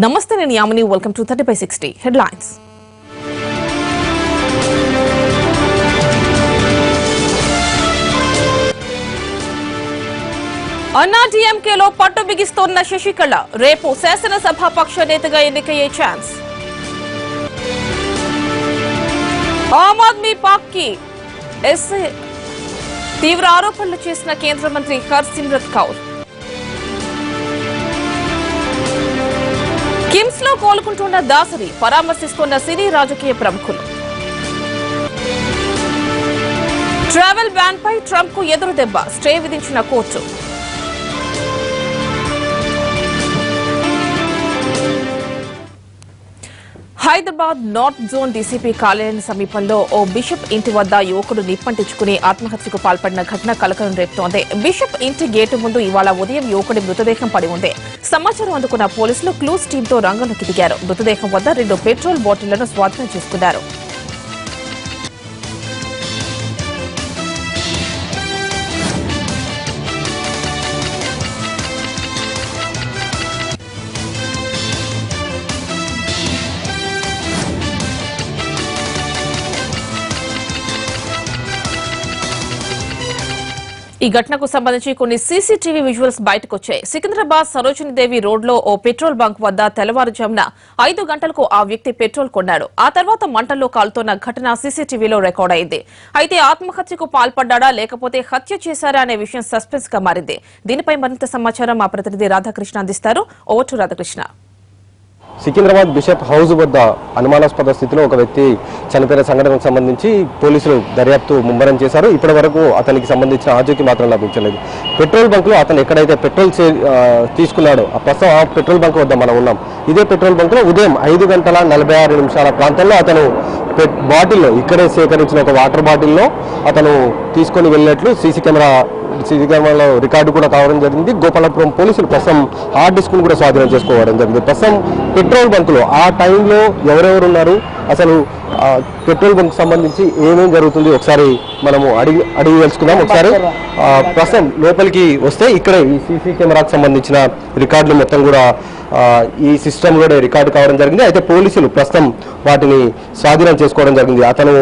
Namaste, నేను Yamini. Welcome to 30/60 headlines. అన్నా డీఎంకేలో పట్టు బిగిస్తోన్న శశికళ రేపు శాసనసభాపక్ష నేతగా ఎన్నికయ్యే chance. Aam Aadmi party SA తీవ్ర ఆరోపణలు చేసిన కేంద్ర మంత్రి హర్సిమ్రత్ కౌర్. కిమ్స్ లో కోలుకుంటున్న దాసరి పరామర్శిస్తున్న సినీ రాజకీయ ప్రముఖులు. ట్రావెల్ బ్యాన్ పై ట్రంప్ కు ఎదురు దెబ్బ, స్టే విధించిన court. Hyderabad north zone DCP కార్యాలయం సమీపంలో ఓ బిషప్ ఇంటి వద్ద యువకుడు నిప్పంటించుకుని ఆత్మహత్యకు పాల్పడిన ఘటన కలకలం రేపుతోంది. బిషప్ ఇంటి గేటు ముందు ఇవాళ ఉదయం యువకుడి మృతదేహం పడి ఉంది. సమాచారం అందుకున్న పోలీసులు క్లూస్ టీంతో రంగంలోకి దిగారు. మృతదేహం వద్ద 2 పెట్రోల్ బాటిళ్లను స్వాధీనం చేసుకున్నారు. ఈ ఘటనకు సంబంధించి కొన్ని సీసీటీవీ విజువల్స్ బయటకు వచ్చాయి. సికింద్రాబాద్ సరోజినీదేవి రోడ్ లో ఓ పెట్రోల్ బంక్ వద్ద తెల్లవారుజామున 5 గంటలకు ఆ వ్యక్తి పెట్రోల్ కొన్నాడు. ఆ తర్వాత మంటల్లో కాలుతోన్న ఘటన సీసీటీవీలో రికార్డ్ అయింది. అయితే ఆత్మహత్యకు పాల్పడ్డా లేకపోతే హత్య చేశారా అనే విషయం సస్పెన్స్ గా మారింది. దీనిపై మరింత సమాచారం మా ప్రతినిధి రాధాకృష్ణ అందిస్తారు. Over to Radhakrishna. Secunderabad bishop house వద్ద అనుమానాస్పద స్థితిలో ఒక వ్యక్తి చనిపోయిన సంఘటనకు సంబంధించి పోలీసులు దర్యాప్తు ముమ్మరం చేశారు. ఇప్పటి వరకు అతనికి సంబంధించిన ఆచూకీ మాత్రం లభించలేదు. పెట్రోల్ బంక్ లో అతను ఎక్కడైతే పెట్రోల్ తీసుకున్నాడో ప్రస్తుతం ఆ పెట్రోల్ బంక్ వద్ద మనం ఉన్నాం. ఇదే పెట్రోల్ బంక్ లో ఉదయం 5:46 ప్రాంతంలో అతను బాటిల్లో ఇక్కడే సేకరించిన ఒక వాటర్ బాటిల్లో అతను తీసుకొని వెళ్ళినట్లు సీసీ కెమెరాలో రికార్డు కూడా కావడం జరిగింది. గోపాలపురం పోలీసులు ప్రస్తుతం హార్డ్ డిస్క్ కూడా స్వాధీనం చేసుకోవడం జరిగింది. ప్రస్తుతం పెట్రోల్ బంక్ లో ఆ టైంలో ఎవరెవరు ఉన్నారు, అసలు పెట్రోల్ బంక్ సంబంధించి ఏమేమి జరుగుతుంది ఒకసారి మనము అడిగి తెలుసుకుందాం. ఒకసారి ప్రస్తుతం లోపలికి వస్తే ఇక్కడ ఈ సీసీ కెమెరాకు సంబంధించిన రికార్డులు మొత్తం కూడా ఈ సిస్టమ్ కూడా రికార్డు కావడం జరిగింది. అయితే పోలీసులు ప్రస్తుతం వాటిని స్వాధీనం చేసుకోవడం జరిగింది. అతను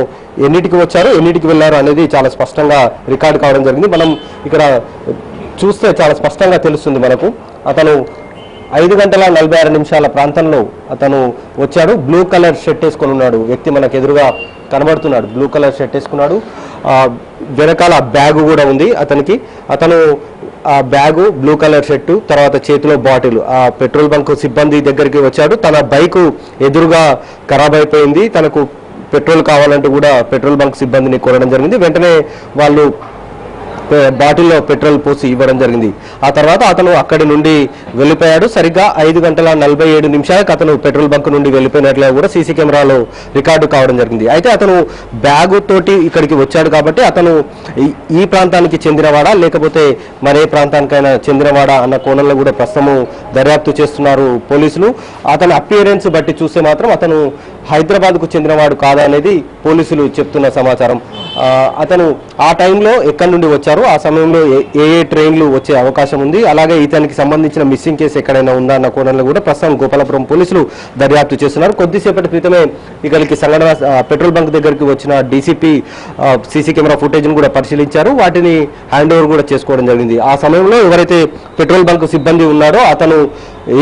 ఎన్నిటికి వచ్చారు, ఎన్నిటికి వెళ్ళారు అనేది చాలా స్పష్టంగా రికార్డు కావడం జరిగింది. మనం ఇక్కడ చూస్తే చాలా స్పష్టంగా తెలుస్తుంది మనకు. అతను 5:46 ప్రాంతంలో అతను వచ్చాడు. బ్లూ కలర్ షర్ట్ వేసుకొని ఉన్నాడు వ్యక్తి మనకు ఎదురుగా కనబడుతున్నాడు. బ్లూ కలర్ షర్ట్ వేసుకున్నాడు. వెనకాల బ్యాగు కూడా ఉంది అతనికి. అతను ఆ బ్యాగు, బ్లూ కలర్ షర్టు, తర్వాత చేతిలో బాటిల్ ఆ పెట్రోల్ బంక్ సిబ్బంది దగ్గరికి వచ్చాడు. తన బైకు ఎదురుగా ఖరాబ్ అయిపోయింది. తనకు పెట్రోల్ కావాలంటూ కూడా పెట్రోల్ బంక్ సిబ్బందిని కోరడం జరిగింది. వెంటనే వాళ్ళు బాటిల్లో పెట్రోల్ పోసి ఇవ్వడం జరిగింది. ఆ తర్వాత అతను అక్కడి నుండి వెళ్ళిపోయాడు. సరిగ్గా 5:47 అతను పెట్రోల్ బంక్ నుండి వెళ్ళిపోయినట్లుగా కూడా సీసీ కెమెరాలో రికార్డు కావడం జరిగింది. అయితే అతను బ్యాగు తోటి ఇక్కడికి వచ్చాడు కాబట్టి అతను ఈ ప్రాంతానికి చెందినవాడా లేకపోతే మరే ప్రాంతానికైనా చెందినవాడా అన్న కోణంలో కూడా ప్రస్తుతము దర్యాప్తు చేస్తున్నారు పోలీసులు. అతని అపియరెన్స్ బట్టి చూస్తే మాత్రం అతను హైదరాబాద్కు చెందినవాడు కాదా అనేది పోలీసులు చెప్తున్న సమాచారం. అతను ఆ టైంలో ఎక్కడి నుండి వచ్చారు, ఆ సమయంలో ఏ ట్రైన్లు వచ్చే అవకాశం ఉంది, అలాగే ఇతనికి సంబంధించిన మిస్సింగ్ కేసు ఎక్కడైనా ఉందా అన్న కోణంలో కూడా ప్రస్తుతం గోపాలపురం పోలీసులు దర్యాప్తు చేస్తున్నారు. కొద్దిసేపటి క్రితమే ఇక్కడికి సంఘటన పెట్రోల్ బంక్ దగ్గరికి వచ్చిన డీసీపీ సీసీ కెమెరా ఫుటేజ్ను కూడా పరిశీలించారు. వాటిని హ్యాండ్ ఓవర్ కూడా చేసుకోవడం జరిగింది. ఆ సమయంలో ఎవరైతే పెట్రోల్ బంక్ సిబ్బంది ఉన్నాడో అతను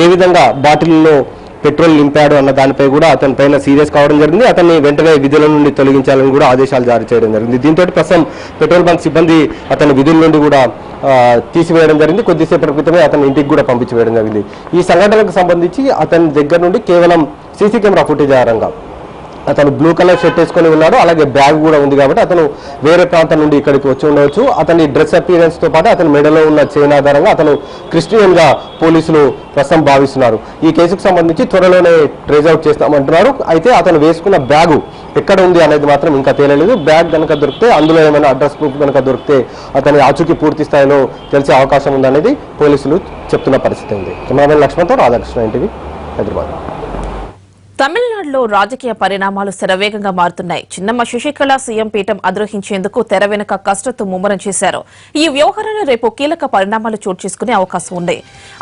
ఏ విధంగా బాటిల్లో పెట్రోల్ నింపాడు అన్న దానిపై కూడా అతని పైన సీరియస్ కావడం జరిగింది. అతన్ని వెంటనే విధుల నుండి తొలగించాలని కూడా ఆదేశాలు జారీ చేయడం జరిగింది. దీంతో ప్రస్తుతం పెట్రోల్ బంక్ సిబ్బంది అతని విధుల నుండి కూడా తీసివేయడం జరిగింది. కొద్దిసేపటి క్రితమే అతని ఇంటికి కూడా పంపించివేయడం జరిగింది. ఈ సంఘటనకు సంబంధించి అతని దగ్గర నుండి కేవలం సీసీ కెమెరా ఫుటేజ్ ఆధారంగా అతను బ్లూ కలర్ షర్ట్ వేసుకొని ఉన్నాడు, అలాగే బ్యాగ్ కూడా ఉంది కాబట్టి అతను వేరే ప్రాంతం నుండి ఇక్కడికి వచ్చి ఉండవచ్చు. అతని డ్రెస్ అపియరెన్స్ తో పాటు అతని మెడలో ఉన్న చైన్ ఆధారంగా అతను క్రిస్టియన్ గా పోలీసులు ప్రస్తుతం భావిస్తున్నారు. ఈ కేసుకు సంబంధించి త్వరలోనే ట్రేస్ అవుట్ చేస్తామంటున్నారు. అయితే అతను వేసుకున్న బ్యాగు ఎక్కడ ఉంది అనేది మాత్రం ఇంకా తేలలేదు. బ్యాగ్ కనుక దొరికితే, అందులో ఏమైనా అడ్రస్ ప్రూఫ్ కనుక దొరికితే అతని ఆచూకీ పూర్తి స్థాయిలో తెలిసే అవకాశం ఉందనేది పోలీసులు చెప్తున్న పరిస్థితి ఉంది. కెమెరామెన్ లక్ష్మణ్తో రాధాకృష్ణ, ఎన్టీవీ, హైదరాబాద్. తమిళనాడులో రాజకీయ పరిణామాలు శరవేగంగా మారుతున్నాయి. చిన్నమ్మ శశికళ సీఎం పీఠం అధిరోహించేందుకు తెర వెనుక కసరత్తు ముమ్మరం చేశారు. ఈ వ్యవహారంలో రేపు కీలక పరిణామాలు చోటు చేసుకునే అవకాశం ఉంది.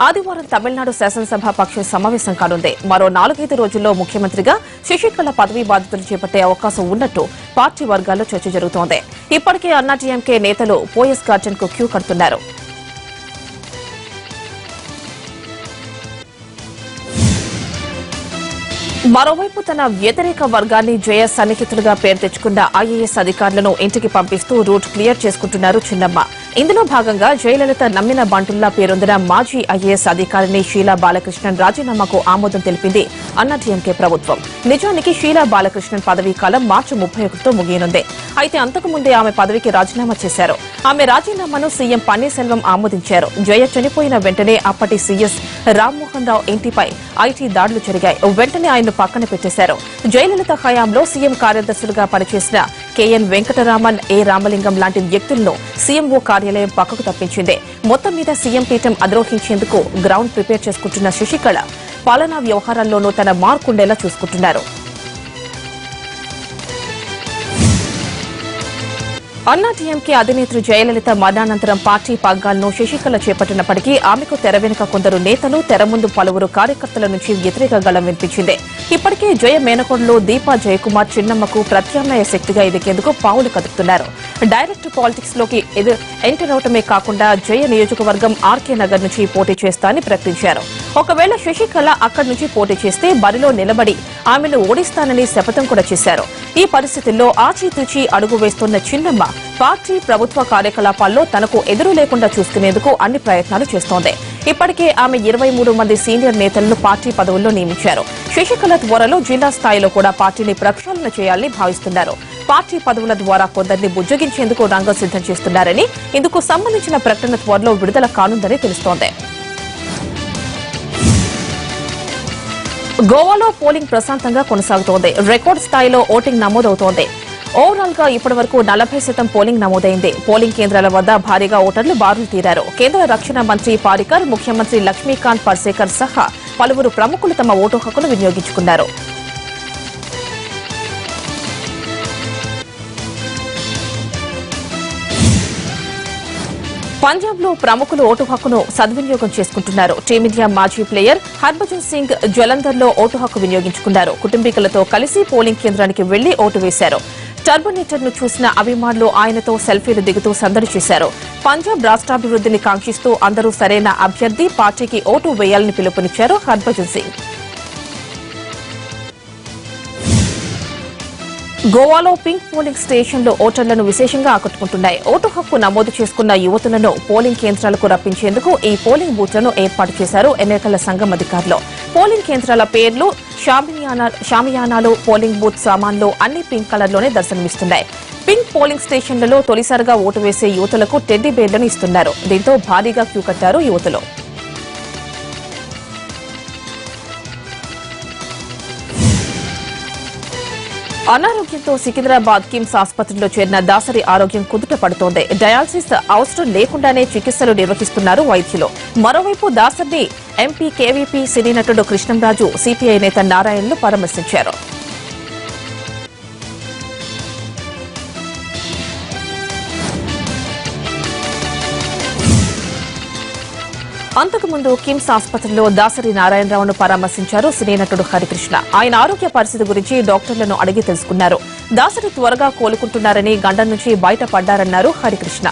ఆదివారం తమిళనాడు శాసనసభ పక్ష సమావేశం కానుంది. మరో 4-5 రోజుల్లో ముఖ్యమంత్రిగా శశికళ పదవీ బాధ్యతలు చేపట్టే అవకాశం ఉన్నట్టు పార్టీ వర్గాల్లో చర్చ జరుగుతోంది. ఇప్పటికే అన్నాడీఎంకే నేతలు పోయస్ గార్డెన్ కు క్యూ కడుతున్నారు. మరోవైపు తన వ్యతిరేక వర్గాన్ని జయ సన్నిహితులుగా పేరు తెచ్చుకున్న ఐఏఎస్ అధికారులను ఇంటికి పంపిస్తూ రూట్ క్లియర్ చేసుకుంటున్నారు చిన్నమ్మ. ఇందులో భాగంగా జయలలిత నమ్మిన బంటుల్లా పేరొందిన మాజీ ఐఏఎస్ అధికారిని షీలా బాలకృష్ణన్ రాజీనామాకు ఆమోదం తెలిపింది అన్నాడీఎంకే ప్రభుత్వం. నిజానికి షీలా బాలకృష్ణన్ పదవీ కాలం మార్చి 31తో ముగియనుంది. అయితే అంతకు ముందే ఆమె పదవికి రాజీనామా చేశారు. ఆమె రాజీనామాను సీఎం పన్నీర్సెల్వం ఆమోదించారు. జయ చనిపోయిన వెంటనే అప్పటి సీఎస్ రామ్మోహన్ రావు ఇంటిపై ఐటీ దాడులు జరిగాయి. వెంటనే ఆయన్ను పక్కన పెట్టేశారు. జయలలిత హయాంలో సీఎం కార్యదర్శులుగా పనిచేసిన కేఎన్ వెంకటరామన్, ఏ రామలింగం లాంటి వ్యక్తులను సీఎంఓ కార్యాలయం పక్కకు తప్పించింది. మొత్తం మీద సీఎం పీఠం అధిరోహించేందుకు గ్రౌండ్ ప్రిపేర్ చేసుకుంటున్న శశికళ పాలనా వ్యవహారాల్లోనూ తన మార్కుండేలా చూసుకుంటున్నారు. అన్నాడీఎంకే అధినేత్రి జయలలిత మరణానంతరం పార్టీ పగ్గాలను శశికళ చేపట్టినప్పటికీ ఆమెకు తెర వెనుక కొందరు నేతలు, తెర ముందు పలువురు కార్యకర్తల నుంచి వ్యతిరేక గళం వినిపించింది. ఇప్పటికే జయ మేనకోడలు దీపా జయకుమార్ చిన్నమ్మకు ప్రత్యామ్నాయ శక్తిగా ఎదిగేందుకు పావులు కదుపుతున్నారు. డైరెక్ట్ పాలిటిక్స్ లోకి ఎంటర్ అవటమే కాకుండా జయ నియోజకవర్గం ఆర్కే నగర్ నుంచి పోటీ చేస్తా అని ప్రకటించారు. ఒకవేళ శశికళ అక్కడి నుంచి పోటీ చేస్తే బరిలో నిలబడి ఆమెను ఓడిస్తానని శపథం కూడా చేశారు. ఈ పరిస్థితుల్లో ఆచితూచి అడుగు వేస్తున్న చిన్నమ్మ పార్టీ ప్రభుత్వ కార్యకలాపాల్లో తనకు ఎదురు లేకుండా చూసుకునేందుకు అన్ని ప్రయత్నాలు చేస్తోంది. ఇప్పటికే ఆమె 23 మంది సీనియర్ నేతలను పార్టీ పదవుల్లో నియమించారు. శశికళ త్వరలో జిల్లా స్థాయిలో కూడా పార్టీని ప్రక్షాళన చేయాలని భావిస్తున్నారు. పార్టీ పదవుల ద్వారా కొందరిని బుజ్జగించేందుకు రంగం సిద్దం చేస్తున్నారని, ఇందుకు సంబంధించిన ప్రకటన త్వరలో విడుదల కానుందని తెలుస్తోంది. గోవాలో పోలింగ్ ప్రశాంతంగా కొనసాగుతోంది. రికార్డు స్థాయిలో ఓటింగ్ నమోదవుతోంది. ఓవరాల్ గా ఇప్పటివరకు 40% పోలింగ్ నమోదైంది. పోలింగ్ కేంద్రాల వద్ద భారీగా ఓటర్లు బారులు తీరారు. కేంద్ర రక్షణ మంత్రి పారికర్, ముఖ్యమంత్రి లక్ష్మీకాంత్ పర్సేకర్ సహా పలువురు ప్రముఖులు తమ ఓటు హక్కును వినియోగించుకున్నారు. పంజాబ్ లో ప్రముఖులు ఓటు హక్కును సద్వినియోగం చేసుకుంటున్నారు. టీమిండియా మాజీ ప్లేయర్ హర్భజన్ సింగ్ జలంధర్ లో ఓటు హక్కు వినియోగించుకున్నారు. కుటుంబీకులతో కలిసి పోలింగ్ కేంద్రానికి వెళ్లి ఓటు వేశారు. టర్బనేటర్ ను చూసిన అభిమానులు ఆయనతో సెల్ఫీలు దిగుతూ సందడి చేశారు. పంజాబ్ రాష్ట్రాభివృద్ధిని కాంక్షిస్తూ అందరూ సరైన అభ్యర్థి, పార్టీకి ఓటు వేయాలని పిలుపునిచ్చారు హర్భజన్ సింగ్. గోవాలో పింక్ పోలింగ్ స్టేషన్లు ఓటర్లను విశేషంగా ఆకట్టుకుంటున్నాయి. ఓటు హక్కు నమోదు చేసుకున్న యువతులను పోలింగ్ కేంద్రాలకు రప్పించేందుకు ఈ పోలింగ్ బూత్లను ఏర్పాటు చేశారు ఎన్నికల సంఘం అధికారులు. పోలింగ్ కేంద్రాల పేర్లు, షామియానాలు, పోలింగ్ బూత్ సామాన్లు అన్ని పింక్ కలర్లోనే దర్శనమిస్తున్నాయి. పింక్ పోలింగ్ స్టేషన్లలో తొలిసారిగా ఓటు వేసే యువతులకు టెడ్డీ బేర్లను ఇస్తున్నారు. దీంతో భారీగా క్యూ కట్టారు యువతులు. అనారోగ్యంతో సికింద్రాబాద్ కిమ్స్ ఆసుపత్రిలో చేరిన దాసరి ఆరోగ్యం కుదుట పడుతోంది. డయాలసిస్ అవసరం లేకుండానే చికిత్సలు నిర్వహిస్తున్నారు వైద్యులు. మరోవైపు దాసరిని ఎంపీ కేవీపీ సినీ నటుడు కృష్ణంరాజు, సిపిఐ నేత నారాయణలు పరామర్శించారు. అంతకుముందు కిమ్స్ ఆసుపత్రిలో దాసరి నారాయణరావును పరామర్శించారు సినీ నటుడు హరికృష్ణ. ఆయన ఆరోగ్య పరిస్థితి గురించి డాక్టర్లను అడిగి తెలుసుకున్నారు. దాసరి త్వరగా కోలుకుంటున్నారని, గండం నుంచి బయటపడ్డారన్నారు హరికృష్ణ.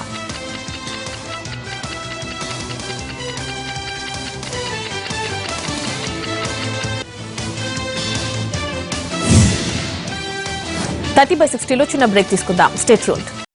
థర్టీ బై 60లో చిన్న బ్రేక్ తీసుకుందాం. Stay tuned.